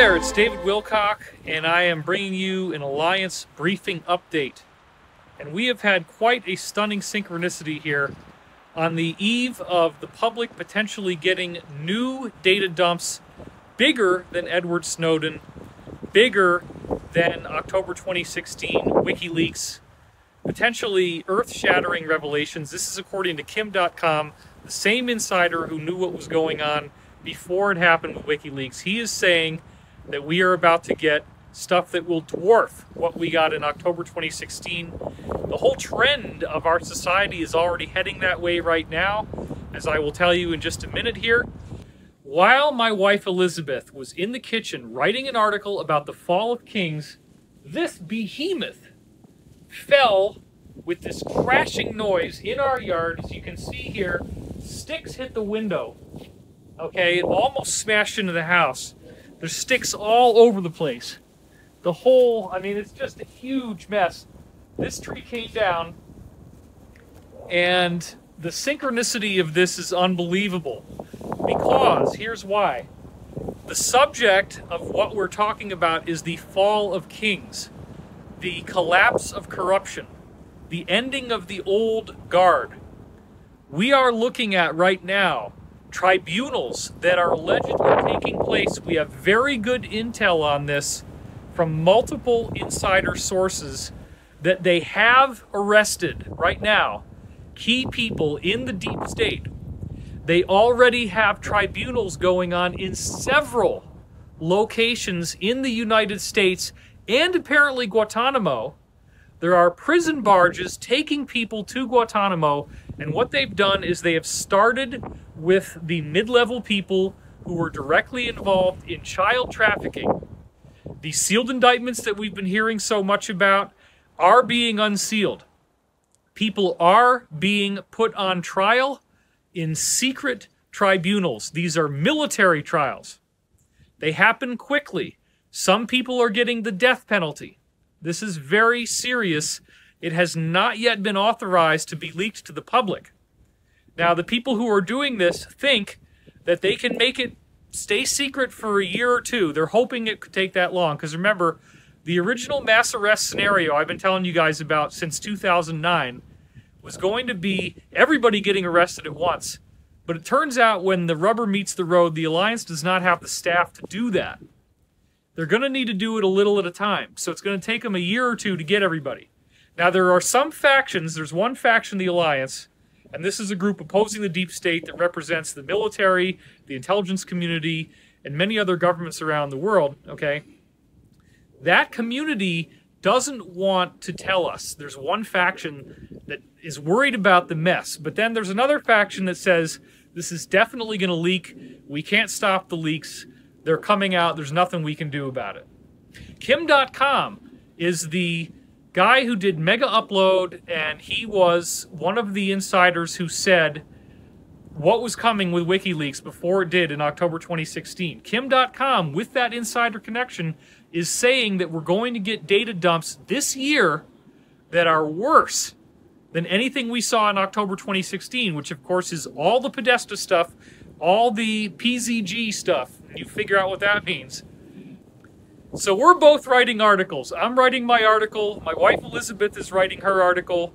there, it's David Wilcock, and I am bringing you an Alliance briefing update. And we have had quite a stunning synchronicity here on the eve of the public potentially getting new data dumps bigger than Edward Snowden, bigger than October 2016 WikiLeaks, potentially earth-shattering revelations. This is according to Kim.com, the same insider who knew what was going on before it happened with WikiLeaks. He is saying that we are about to get stuff that will dwarf what we got in October 2016. The whole trend of our society is already heading that way right now, as I will tell you in just a minute here. While my wife Elizabeth was in the kitchen writing an article about the fall of kings, this behemoth fell with this crashing noise in our yard. As you can see here, sticks hit the window. Okay, it almost smashed into the house. There's sticks all over the place. The whole, I mean, it's just a huge mess. This tree came down, and the synchronicity of this is unbelievable. Because, here's why. The subject of what we're talking about is the fall of kings, the collapse of corruption, the ending of the old guard. We are looking at right now tribunals that are allegedly taking place. We have very good intel on this from multiple insider sources that they have arrested right now key people in the deep state. They already have tribunals going on in several locations in the United States and apparently Guantanamo. There are prison barges taking people to Guantanamo, and what they've done is they have started with the mid-level people who were directly involved in child trafficking. The sealed indictments that we've been hearing so much about are being unsealed. People are being put on trial in secret tribunals. These are military trials. They happen quickly. Some people are getting the death penalty. This is very serious. It has not yet been authorized to be leaked to the public. Now, the people who are doing this think that they can make it stay secret for a year or two. They're hoping it could take that long. Because remember, the original mass arrest scenario I've been telling you guys about since 2009 was going to be everybody getting arrested at once. But it turns out when the rubber meets the road, the Alliance does not have the staff to do that. They're going to need to do it a little at a time. So it's going to take them a year or two to get everybody. Now, there are some factions. There's one faction, the Alliance, and this is a group opposing the deep state that represents the military, the intelligence community, and many other governments around the world, okay? That community doesn't want to tell us. There's one faction that is worried about the mess, but then there's another faction that says, this is definitely going to leak. We can't stop the leaks. They're coming out. There's nothing we can do about it. Kim.com is the guy who did Mega Upload, and he was one of the insiders who said what was coming with WikiLeaks before it did in October 2016. Kim.com, with that insider connection, is saying that we're going to get data dumps this year that are worse than anything we saw in October 2016, which of course is all the Podesta stuff, all the PZG stuff. You figure out what that means. So we're both writing articles. I'm writing my article. My wife Elizabeth is writing her article.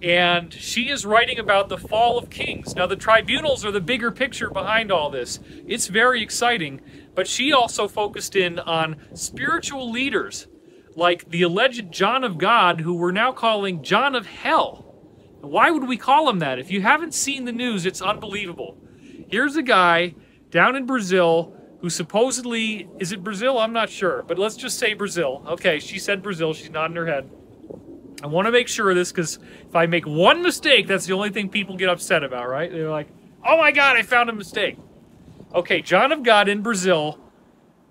And she is writing about the fall of kings. Now, the tribunals are the bigger picture behind all this. It's very exciting. But she also focused in on spiritual leaders like the alleged John of God, who we're now calling John of Hell. Why would we call him that? If you haven't seen the news, it's unbelievable. Here's a guy down in Brazil who supposedly, is it Brazil? I'm not sure, but let's just say Brazil. Okay, she said Brazil. She's nodding her head. I want to make sure of this because if I make one mistake, that's the only thing people get upset about, right? They're like, oh my God, I found a mistake. Okay, John of God in Brazil.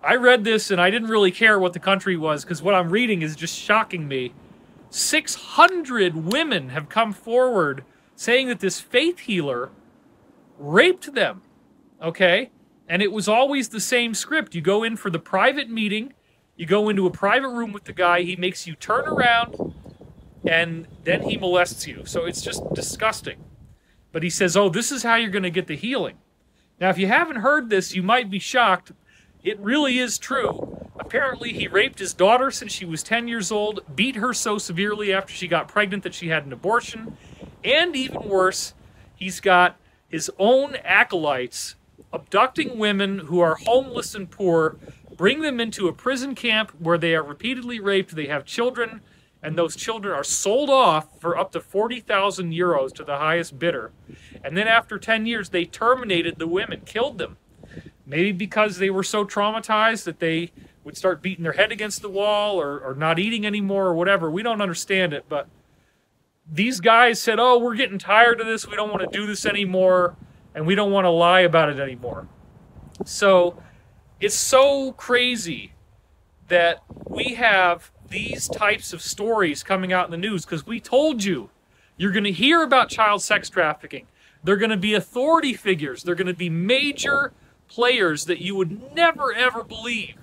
I read this and I didn't really care what the country was because what I'm reading is just shocking me. 600 women have come forward saying that this faith healer raped them, okay? And it was always the same script. You go in for the private meeting, you go into a private room with the guy, he makes you turn around, and then he molests you. So it's just disgusting. But he says, oh, this is how you're going to get the healing. Now, if you haven't heard this, you might be shocked. It really is true. Apparently, he raped his daughter since she was 10 years old, beat her so severely after she got pregnant that she had an abortion, and even worse, he's got his own acolytes abducting women who are homeless and poor, bring them into a prison camp where they are repeatedly raped, they have children, and those children are sold off for up to 40,000 euros to the highest bidder. And then after 10 years, they terminated the women, killed them. Maybe because they were so traumatized that they would start beating their head against the wall or not eating anymore or whatever. We don't understand it, but these guys said, oh, we're getting tired of this. We don't want to do this anymore, and we don't want to lie about it anymore. So it's so crazy that we have these types of stories coming out in the news because we told you, you're going to hear about child sex trafficking. They're going to be authority figures. They're going to be major players that you would never, ever believe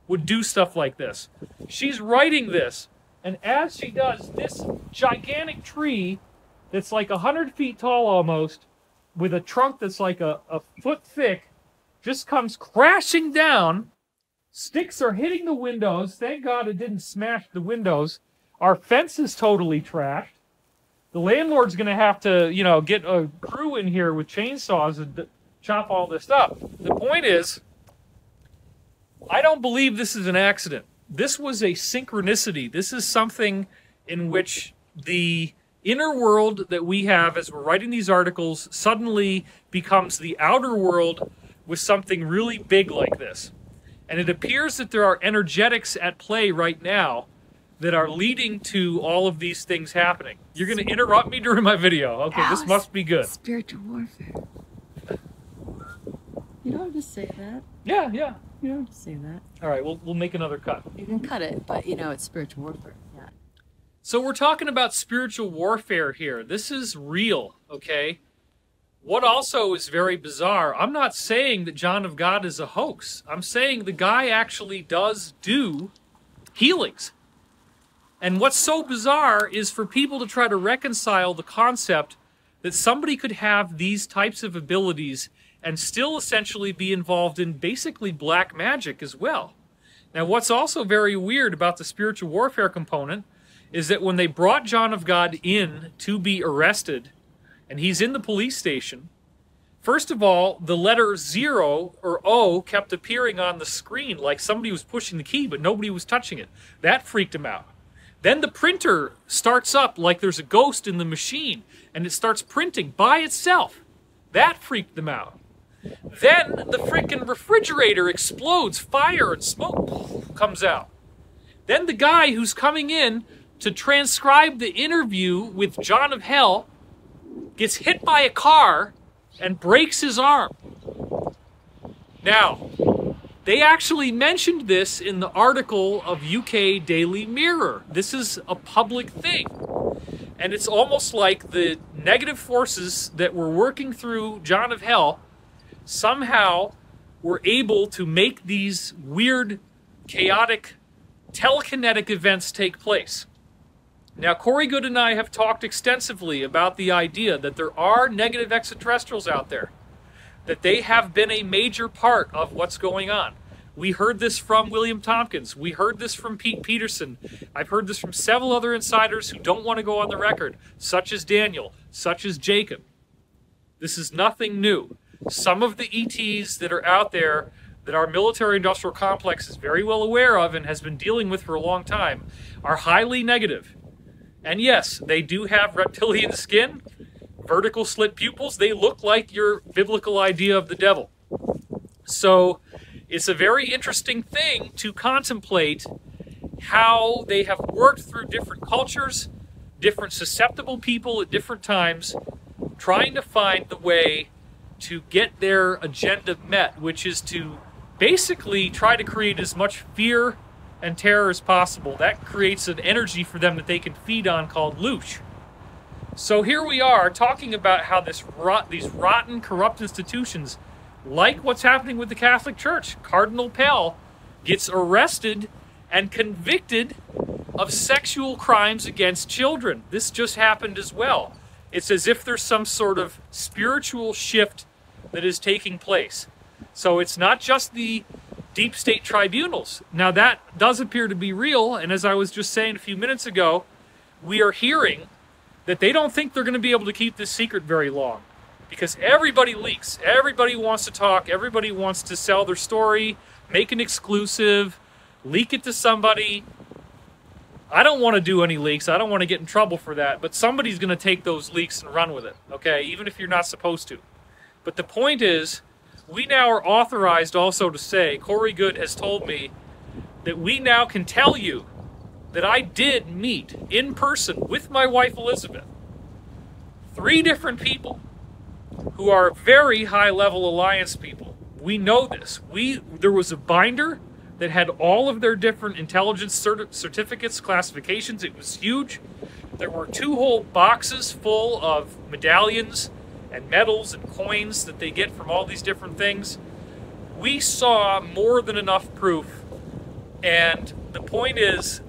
would do stuff like this. She's writing this, and as she does, this gigantic tree that's like 100 feet tall almost, with a trunk that's like a foot thick, just comes crashing down. Sticks are hitting the windows. Thank God it didn't smash the windows. Our fence is totally trashed. The landlord's going to have to, you know, get a crew in here with chainsaws and chop all this up. The point is, I don't believe this is an accident. This was a synchronicity. This is something in which the inner world that we have as we're writing these articles suddenly becomes the outer world with something really big like this. And it appears that there are energetics at play right now that are leading to all of these things happening. You're going to interrupt me during my video. Okay, this must be good. Spiritual warfare. You don't have to say that. Yeah, yeah. You don't have to say that. All right, we'll make another cut. You can cut it, but you know it's spiritual warfare. Yeah. So we're talking about spiritual warfare here. This is real, okay? What also is very bizarre, I'm not saying that John of God is a hoax. I'm saying the guy actually does do healings. And what's so bizarre is for people to try to reconcile the concept that somebody could have these types of abilities and still essentially be involved in basically black magic as well. Now, what's also very weird about the spiritual warfare component is that when they brought John of God in to be arrested, and he's in the police station, first of all, the letter 0 or O kept appearing on the screen like somebody was pushing the key, but nobody was touching it. That freaked him out. Then the printer starts up like there's a ghost in the machine, and it starts printing by itself. That freaked them out. Then the freaking refrigerator explodes, fire and smoke comes out. Then the guy who's coming in to transcribe the interview with John of Hell gets hit by a car and breaks his arm. Now, they actually mentioned this in the article of UK Daily Mirror. This is a public thing. And it's almost like the negative forces that were working through John of Hell somehow were able to make these weird, chaotic, telekinetic events take place. Now, Corey Good and I have talked extensively about the idea that there are negative extraterrestrials out there, that they have been a major part of what's going on. We heard this from William Tompkins. We heard this from Pete Peterson. I've heard this from several other insiders who don't want to go on the record, such as Daniel, such as Jacob. This is nothing new. Some of the ETs that are out there that our military-industrial complex is very well aware of and has been dealing with for a long time are highly negative. And yes, they do have reptilian skin, vertical slit pupils. They look like your biblical idea of the devil. So it's a very interesting thing to contemplate how they have worked through different cultures, different susceptible people at different times, trying to find the way to get their agenda met, which is to basically try to create as much fear and terror as possible. That creates an energy for them that they can feed on called loosh. So here we are talking about how these rotten, corrupt institutions, like what's happening with the Catholic Church. Cardinal Pell gets arrested and convicted of sexual crimes against children. This just happened as well. It's as if there's some sort of spiritual shift that is taking place. So it's not just the deep state tribunals. Now that does appear to be real, and as I was just saying a few minutes ago, we are hearing that they don't think they're going to be able to keep this secret very long, because everybody leaks, everybody wants to talk, everybody wants to sell their story, make an exclusive, leak it to somebody. I don't want to do any leaks, I don't want to get in trouble for that, but somebody's going to take those leaks and run with it, okay, even if you're not supposed to. But the point is, we now are authorized also to say, Corey Good has told me, that we now can tell you that I did meet in person with my wife Elizabeth 3 different people who are very high-level alliance people. We know this. There was a binder that had all of their different intelligence certificates, classifications. It was huge. There were 2 whole boxes full of medallions and medals and coins that they get from all these different things. We saw more than enough proof, and the point is,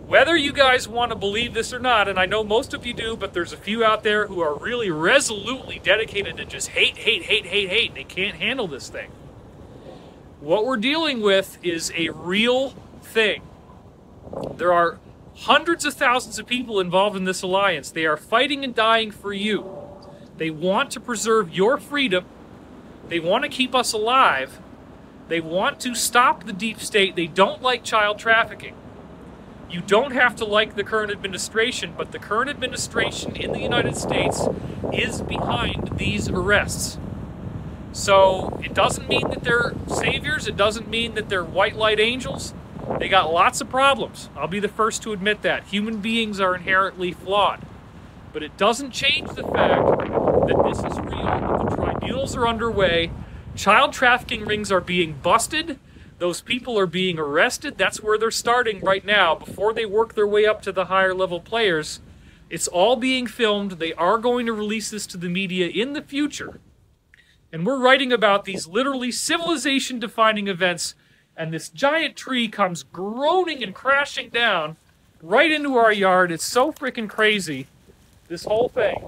whether you guys want to believe this or not, and I know most of you do, but there's a few out there who are really resolutely dedicated to just hate, they can't handle this thing. What we're dealing with is a real thing. There are hundreds of thousands of people involved in this alliance. They are fighting and dying for you. They want to preserve your freedom. They want to keep us alive. They want to stop the deep state. They don't like child trafficking. You don't have to like the current administration, but the current administration in the United States is behind these arrests. So it doesn't mean that they're saviors. It doesn't mean that they're white light angels. They got lots of problems. I'll be the first to admit that. Human beings are inherently flawed. But it doesn't change the fact that this is real, that the tribunals are underway, child trafficking rings are being busted, those people are being arrested. That's where they're starting right now, before they work their way up to the higher level players. It's all being filmed. They are going to release this to the media in the future. And we're writing about these literally civilization-defining events, and this giant tree comes groaning and crashing down right into our yard. It's so freaking crazy. This whole thing.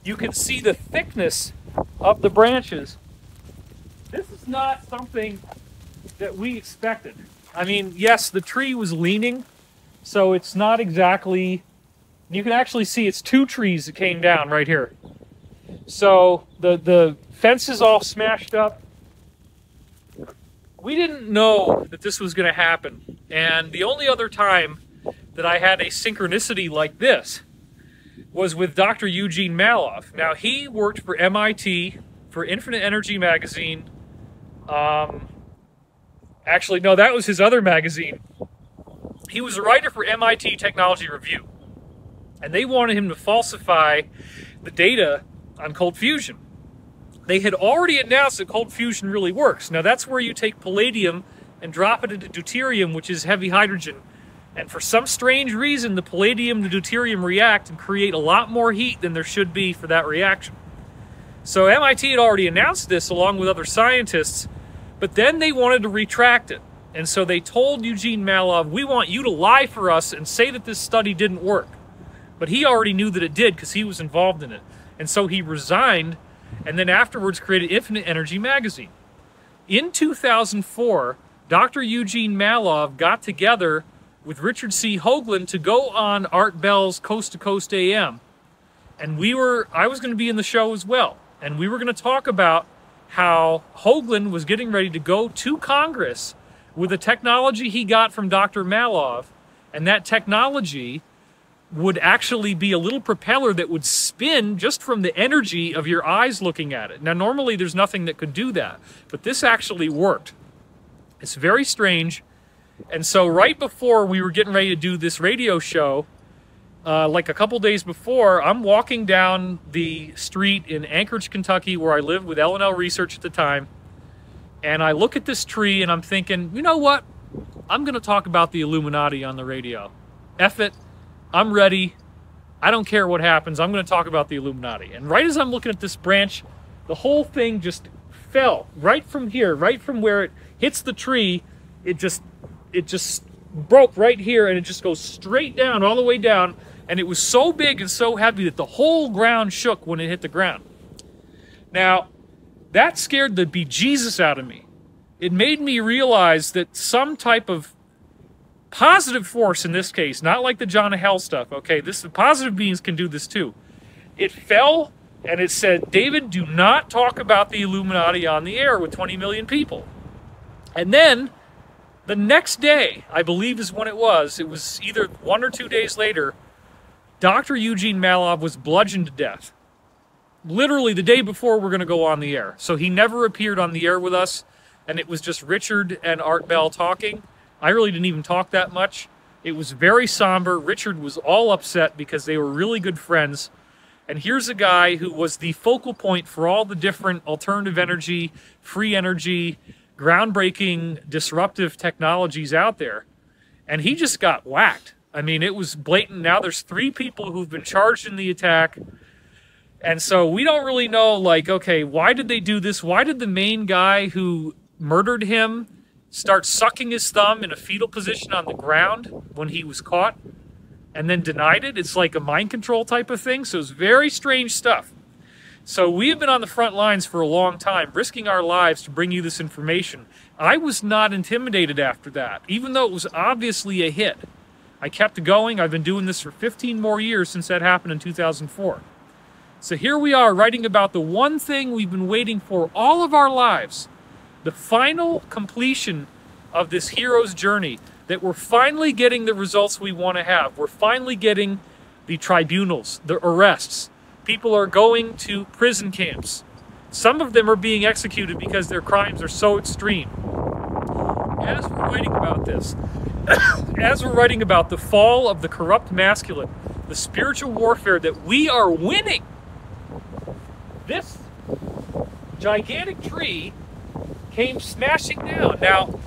You can see the thickness of the branches. This is not something that we expected. I mean, yes, the tree was leaning, so it's not exactly... You can actually see it's 2 trees that came down right here. So the fence is all smashed up. We didn't know that this was going to happen. And the only other time that I had a synchronicity like this was with Dr. Eugene Maloff. Now, he worked for MIT, for Infinite Energy magazine. Actually, no, that was his other magazine. He was a writer for MIT Technology Review. And they wanted him to falsify the data on cold fusion. They had already announced that cold fusion really works. Now, that's where you take palladium and drop it into deuterium, which is heavy hydrogen. And for some strange reason, the palladium and the deuterium react and create a lot more heat than there should be for that reaction. So MIT had already announced this along with other scientists, but then they wanted to retract it. And so they told Eugene Maloff, we want you to lie for us and say that this study didn't work. But he already knew that it did because he was involved in it. And so he resigned and then afterwards created Infinite Energy magazine. In 2004, Dr. Eugene Maloff got together with Richard C. Hoagland to go on Art Bell's Coast to Coast AM. And I was going to be in the show as well. And we were going to talk about how Hoagland was getting ready to go to Congress with a technology he got from Dr. Maloff. And that technology would actually be a little propeller that would spin just from the energy of your eyes looking at it. Now, normally there's nothing that could do that, but this actually worked. It's very strange. And so right before we were getting ready to do this radio show, like a couple days before, I'm walking down the street in Anchorage, Kentucky, where I lived with L&L Research at the time, and I look at this tree and I'm thinking, you know what? I'm going to talk about the Illuminati on the radio. F it. I'm ready. I don't care what happens. I'm going to talk about the Illuminati. And right as I'm looking at this branch, the whole thing just fell right from here, right from where it hits the tree. It just broke right here, and it just goes straight down, all the way down. And it was so big and so heavy that the whole ground shook when it hit the ground. Now, that scared the bejesus out of me. it made me realize that some type of positive force in this case, not like the John of Hell stuff, okay, the positive beings can do this too. It fell and it said, David, do not talk about the Illuminati on the air with 20 million people. And then the next day, I believe is when it was either 1 or 2 days later, Dr. Eugene Malov was bludgeoned to death. Literally the day before we're going to go on the air. So he never appeared on the air with us, and it was just Richard and Art Bell talking. I really didn't even talk that much. It was very somber. Richard was all upset because they were really good friends. And here's a guy who was the focal point for all the different alternative energy, free energy, groundbreaking, disruptive technologies out there. And he just got whacked. I mean, it was blatant. Now there's 3 people who've been charged in the attack. And so we don't really know, like, okay, why did they do this? Why did the main guy who murdered him start sucking his thumb in a fetal position on the ground when he was caught and then denied it? It's like a mind control type of thing. So it's very strange stuff. So we have been on the front lines for a long time, risking our lives to bring you this information. I was not intimidated after that, even though it was obviously a hit. I kept going. I've been doing this for 15 more years since that happened in 2004. So here we are writing about the one thing we've been waiting for all of our lives, the final completion of this hero's journey, that we're finally getting the results we want to have. We're finally getting the tribunals, the arrests. People are going to prison camps. Some of them are being executed because their crimes are so extreme. As we're writing about this, as we're writing about the fall of the corrupt masculine, the spiritual warfare that we are winning, this gigantic tree came smashing down. Now,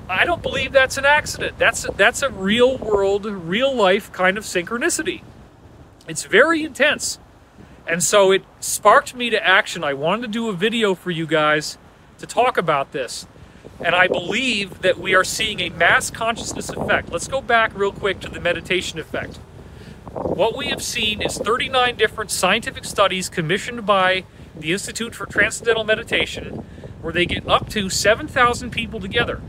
I don't believe that's an accident. That's a real world, real life kind of synchronicity. It's very intense. And so it sparked me to action. I wanted to do a video for you guys to talk about this. And I believe that we are seeing a mass consciousness effect. Let's go back real quick to the meditation effect. What we have seen is 39 different scientific studies commissioned by the Institute for Transcendental Meditation, where they get up to 7,000 people together,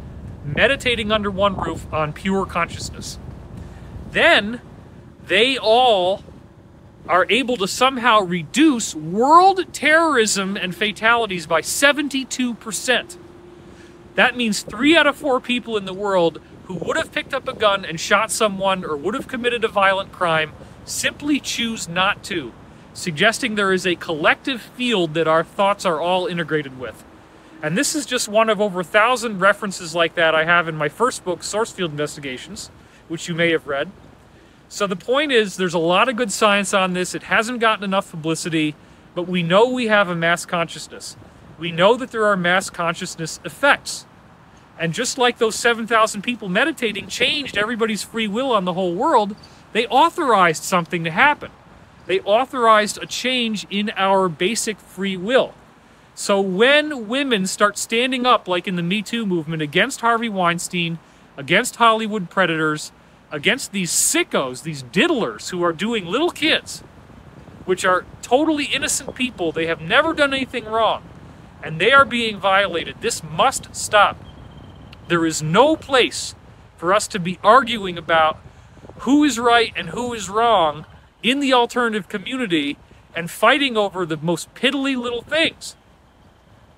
meditating under one roof on pure consciousness. Then they all are able to somehow reduce world terrorism and fatalities by 72%. That means 3 out of 4 people in the world who would have picked up a gun and shot someone or would have committed a violent crime simply choose not to, suggesting there is a collective field that our thoughts are all integrated with. And this is just one of over 1,000 references like that I have in my first book, Source Field Investigations, which you may have read. So the point is, there's a lot of good science on this. It hasn't gotten enough publicity, but we know we have a mass consciousness. We know that there are mass consciousness effects. And just like those 7,000 people meditating changed everybody's free will on the whole world, they authorized something to happen. They authorized a change in our basic free will. So when women start standing up, like in the Me Too movement, against Harvey Weinstein, against Hollywood predators, against these sickos, these diddlers who are doing little kids, which are totally innocent people, they have never done anything wrong, and they are being violated, this must stop. There is no place for us to be arguing about who is right and who is wrong in the alternative community and fighting over the most piddly little things.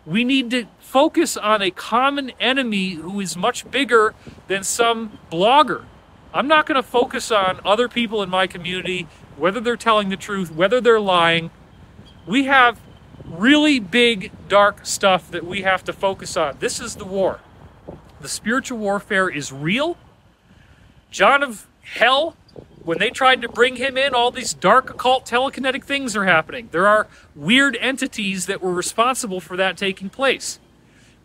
We need to focus on a common enemy who is much bigger than some blogger. I'm not going to focus on other people in my community, whether they're telling the truth, whether they're lying. We have really big, dark stuff that we have to focus on. This is the war. The spiritual warfare is real. John of Hell, when they tried to bring him in, all these dark occult telekinetic things are happening. There are weird entities that were responsible for that taking place.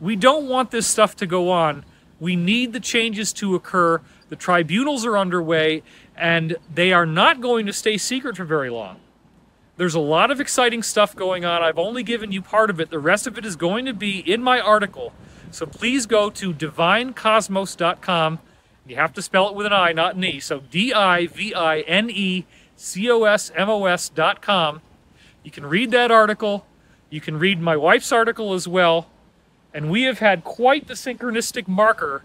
We don't want this stuff to go on. We need the changes to occur. The tribunals are underway, and they are not going to stay secret for very long. There's a lot of exciting stuff going on. I've only given you part of it. The rest of it is going to be in my article. So please go to divinecosmos.com. You have to spell it with an I, not an E. So divinecosmos.com. You can read that article. You can read my wife's article as well. And we have had quite the synchronistic marker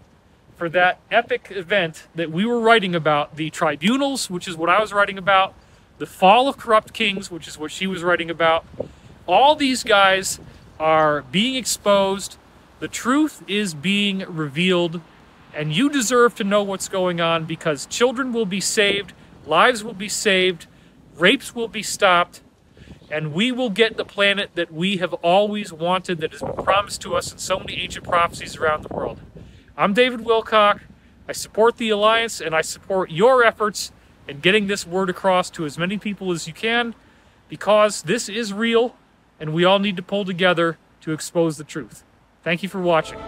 for that epic event that we were writing about, the tribunals, which is what I was writing about, the fall of corrupt kings, which is what she was writing about. All these guys are being exposed. The truth is being revealed, and you deserve to know what's going on, because children will be saved, lives will be saved, rapes will be stopped, and we will get the planet that we have always wanted, that has been promised to us in so many ancient prophecies around the world. I'm David Wilcock. I support the Alliance, and I support your efforts in getting this word across to as many people as you can, because this is real, and we all need to pull together to expose the truth. Thank you for watching.